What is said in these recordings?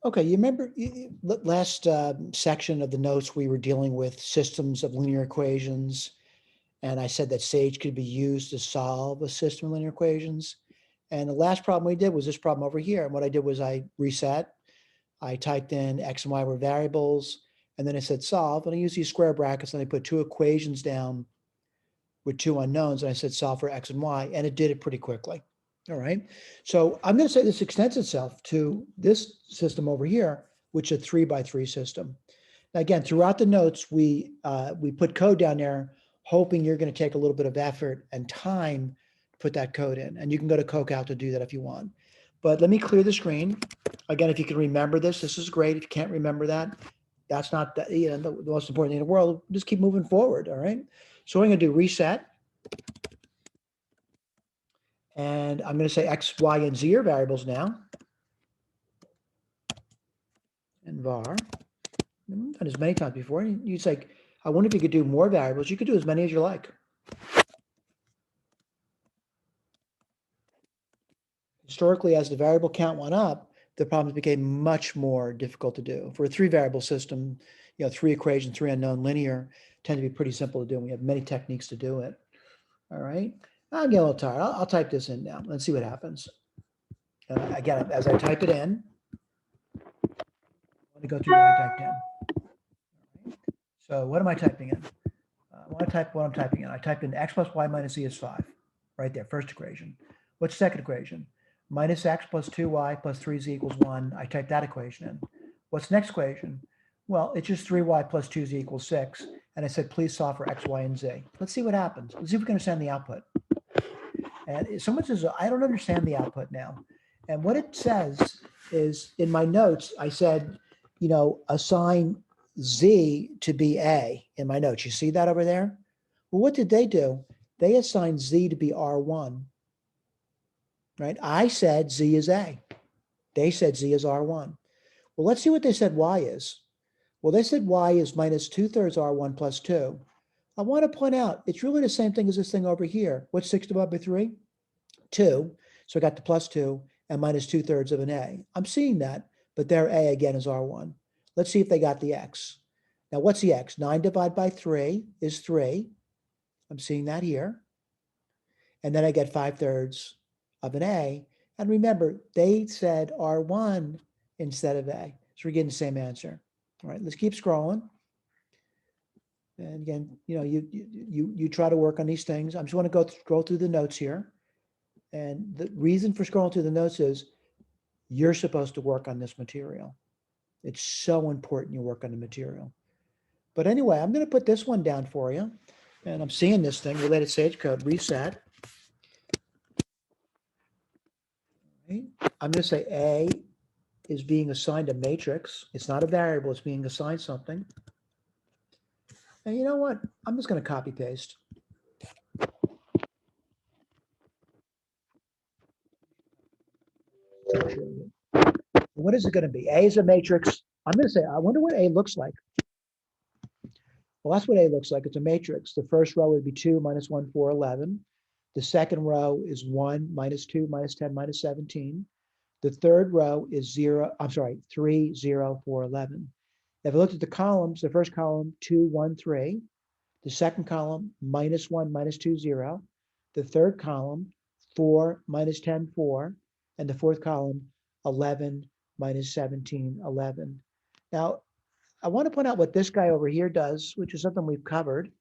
Okay, you remember last section of the notes, we were dealing with systems of linear equations, and I said that SAGE could be used to solve a system of linear equations. And the last problem we did was this problem over here. And what I did was I reset, I typed in X and Y were variables, and then I said solve, and I used these square brackets, and I put two equations down with two unknowns, and I said solve for X and Y, and it did it pretty quickly. All right. So I'm going to say this extends itself to this system over here, which is a 3x3 system. Now, again, throughout the notes, we put code down there, hoping you're going to take a little bit of effort and time to put that code in. And you can go to Cocout to do that if you want. But let me clear the screen. Again, if you can remember this is great. If you can't remember that, that's not the most important thing in the world. Just keep moving forward. All right. So I'm going to do reset. And I'm going to say X, Y, and Z are variables now. And var. I've done as many times before. You say, I wonder if you could do more variables. You could do as many as you like. Historically, as the variable count went up, the problems became much more difficult to do. For a three variable system, three equations, three unknown linear tend to be pretty simple to do. We have many techniques to do it. All right. I'm getting a little tired. I'll type this in now. Let's see what happens. Again, as I type it in, I want to go through what I typed in. So what am I typing in? I want to type what I'm typing in. I typed in X plus Y minus Z is 5. Right there, first equation. What's the second equation? Minus X plus 2Y plus 3Z equals 1. I typed that equation in. What's the next equation? Well, it's just 3Y plus 2Z equals 6. And I said, please solve for X, Y, and Z. Let's see what happens. Let's see if we can understand the output. And someone says, I don't understand the output now. And what it says is, in my notes, I said, assign Z to be A in my notes. You see that over there? Well, what did they do? They assigned Z to be R1, right? I said Z is A. They said Z is R1. Well, let's see what they said Y is. Well, they said Y is minus 2/3 R1 plus 2. I want to point out, it's really the same thing as this thing over here. What's 6 divided by 3? 2. So I got the plus 2 and minus 2/3 of an A. I'm seeing that, but their A again is R1. Let's see if they got the X. Now, what's the X? 9 divided by 3 is 3. I'm seeing that here. And then I get 5/3 of an A. And remember, they said R1 instead of A. So we're getting the same answer. All right, let's keep scrolling. And again, you try to work on these things. I just want to scroll through the notes here. And the reason for scrolling through the notes is you're supposed to work on this material. It's so important you work on the material. But anyway, I'm going to put this one down for you. And I'm seeing this thing, related Sage code, reset. Okay. I'm going to say A is being assigned a matrix. It's not a variable, it's being assigned something. And you know what? I'm just going to copy paste. What is it going to be? A is a matrix. I'm going to say, I wonder what A looks like. Well, that's what A looks like. It's a matrix. The first row would be 2, minus 1, 4, 11. The second row is 1, minus 2, minus 10, minus 17. The third row is 3, 0, 4, 11. If I looked at the columns, the first column, 2, 1, 3. The second column, minus 1, minus 2, 0. The third column, 4, minus 10, 4. And the fourth column, 11, minus 17, 11. Now, I want to point out what this guy over here does, which is something we've covered.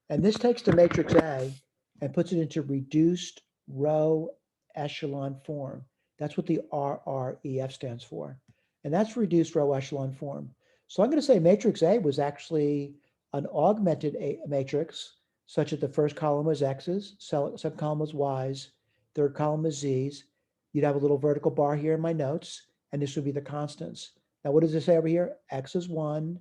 And this takes the matrix A and puts it into reduced row echelon form. That's what the RREF stands for. And that's reduced row echelon form. So I'm going to say matrix A was actually an augmented matrix, such that the first column was X's, second column was Y's, third column was Z's. You'd have a little vertical bar here in my notes, and this would be the constants. Now, what does it say over here? X is 1,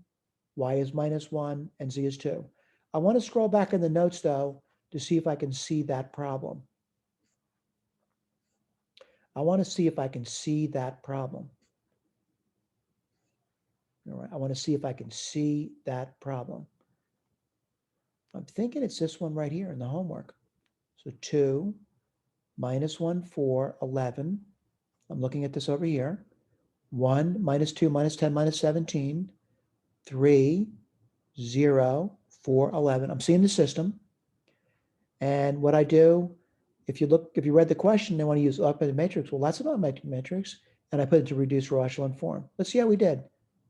Y is minus 1, and Z is 2. I want to scroll back in the notes, though, to see if I can see that problem. I want to see if I can see that problem. All right, I want to see if I can see that problem. I'm thinking it's this one right here in the homework. So 2, minus 1, 4, 11. I'm looking at this over here. 1, minus 2, minus 10, minus 17, 3, 0, 4, 11. I'm seeing the system. And what I do, if you read the question, they want to use augmented matrix. Well, that's an augmented matrix. And I put it to reduced row echelon form. Let's see how we did.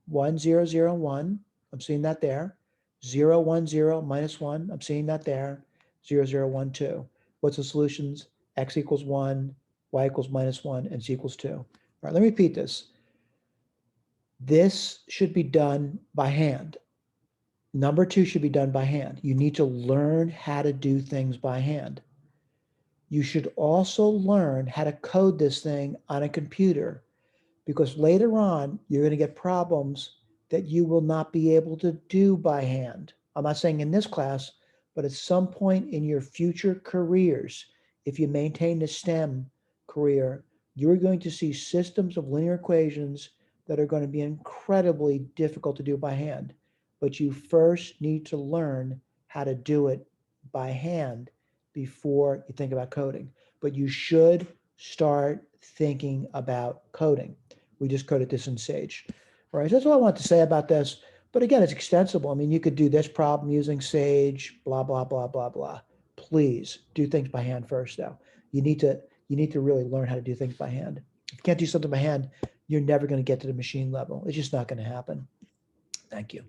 1, 0, 0, 1. I'm seeing that there. 0, 1, 0, minus 1. I'm seeing that there. 0, 0, 1, 2. What's the solutions? X equals 1, y equals minus 1, and z equals 2. All right, let me repeat this. This should be done by hand. Number 2 should be done by hand. You need to learn how to do things by hand. You should also learn how to code this thing on a computer, because later on, you're going to get problems that you will not be able to do by hand. I'm not saying in this class, but at some point in your future careers, if you maintain the STEM career, you're going to see systems of linear equations that are going to be incredibly difficult to do by hand. But you first need to learn how to do it by hand before you think about coding. But you should start thinking about coding. We just coded this in Sage. All right, so that's all I want to say about this. But again, it's extensible. I mean, you could do this problem using Sage, blah, blah, blah, blah, blah. Please do things by hand first, though. You need to really learn how to do things by hand. If you can't do something by hand, you're never going to get to the machine level. It's just not going to happen. Thank you.